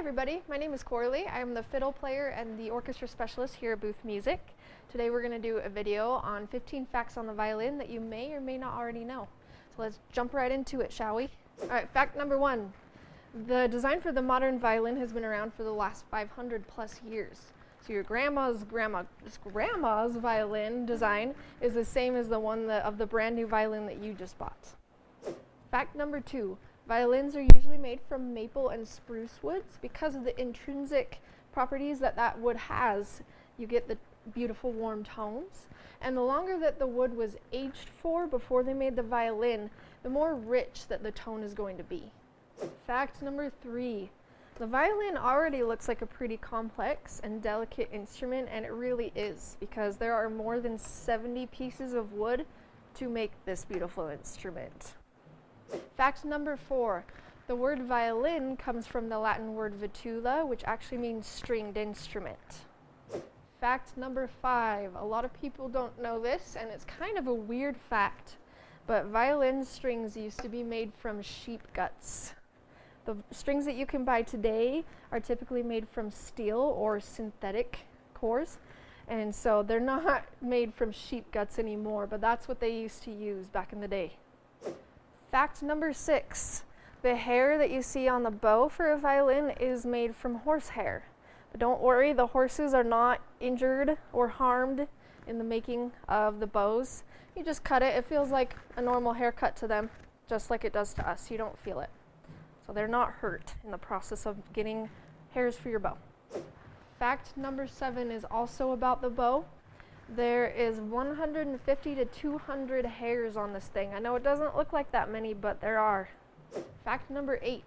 everybody, my name is Kora. I am the fiddle player and the orchestra specialist here at Booth Music. Today we're going to do a video on 15 facts on the violin that you may or may not already know. So let's jump right into it, shall we? Alright, fact number 1. The design for the modern violin has been around for the last 500 plus years. So your grandma's violin design is the same as the one of the brand new violin that you just bought. Fact number 2. Violins are usually made from maple and spruce woods because of the intrinsic properties that wood has. You get the beautiful warm tones, and the longer that the wood was aged for before they made the violin, the more rich that the tone is going to be. Fact number 3. The violin already looks like a pretty complex and delicate instrument, and it really is, because there are more than 70 pieces of wood to make this beautiful instrument. Fact number 4. The word violin comes from the Latin word vitula, which actually means stringed instrument. Fact number 5. A lot of people don't know this, and it's kind of a weird fact, but violin strings used to be made from sheep guts. The strings that you can buy today are typically made from steel or synthetic cores, and so they're not made from sheep guts anymore, but that's what they used to use back in the day. Fact number 6. The hair that you see on the bow for a violin is made from horsehair. But don't worry, the horses are not injured or harmed in the making of the bows. You just cut it. It feels like a normal haircut to them, just like it does to us. You don't feel it. So they're not hurt in the process of getting hairs for your bow. Fact number 7 is also about the bow. There is 150 to 200 hairs on this thing. I know it doesn't look like that many, but there are. Fact number 8.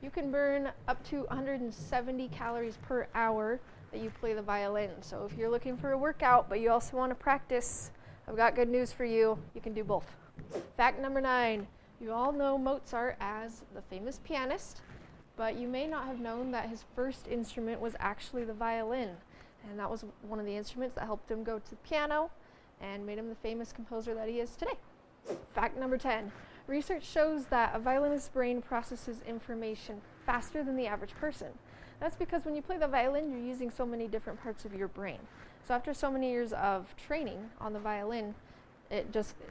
You can burn up to 170 calories per hour that you play the violin. So if you're looking for a workout, but you also want to practice, I've got good news for you. You can do both. Fact number 9. You all know Mozart as the famous pianist, but you may not have known that his first instrument was actually the violin. And that was one of the instruments that helped him go to the piano and made him the famous composer that he is today. Fact number 10. Research shows that a violinist's brain processes information faster than the average person. That's because when you play the violin, you're using so many different parts of your brain. So after so many years of training on the violin,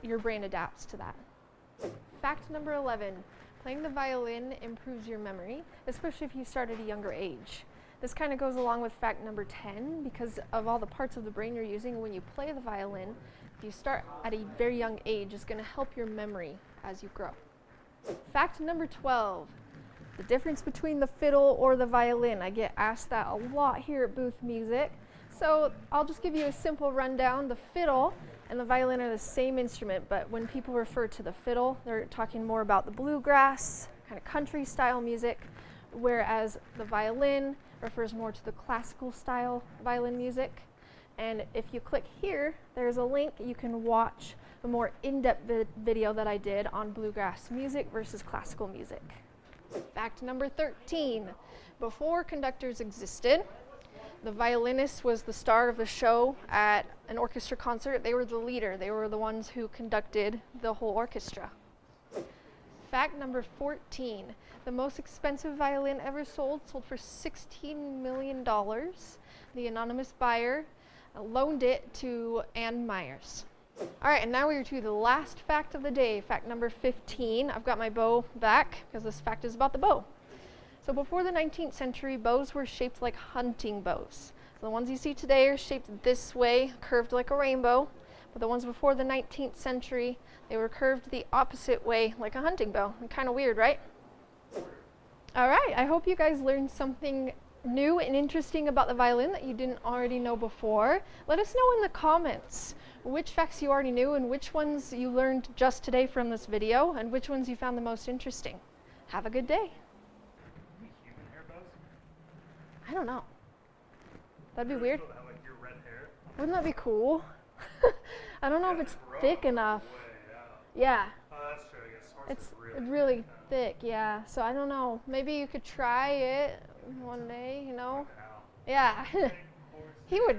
your brain adapts to that. Fact number 11. Playing the violin improves your memory, especially if you start at a younger age. This kind of goes along with fact number 10 because of all the parts of the brain you're using when you play the violin. If you start at a very young age, it's going to help your memory as you grow. Fact number 12. The difference between the fiddle or the violin. I get asked that a lot here at Booth Music. So I'll just give you a simple rundown. The fiddle and the violin are the same instrument, but when people refer to the fiddle, they're talking more about the bluegrass, kind of country style music, whereas the violin refers more to the classical style violin music. And if you click here, there's a link. You can watch the more in-depth video that I did on bluegrass music versus classical music. Fact number 13. Before conductors existed, the violinist was the star of the show at an orchestra concert. They were the leader. They were the ones who conducted the whole orchestra. Fact number 14. The most expensive violin ever sold for $16 million. The anonymous buyer loaned it to Ann Myers. All right, and now we're to the last fact of the day, fact number 15. I've got my bow back because this fact is about the bow. So before the 19th century, bows were shaped like hunting bows. So the ones you see today are shaped this way, curved like a rainbow. But the ones before the 19th century, they were curved the opposite way, like a hunting bow. Kind of weird, right? All right, I hope you guys learned something new and interesting about the violin that you didn't already know before. Let us know in the comments which facts you already knew and which ones you learned just today from this video and which ones you found the most interesting. Have a good day. Human hair bows? I don't know. That'd be weird. Have, like, your red hair? Wouldn't that be cool? I don't know if it's thick enough. Yeah. Oh, that's true. I guess horses It's really thick, yeah. So I don't know. Maybe you could try it one day, you know? Yeah. He would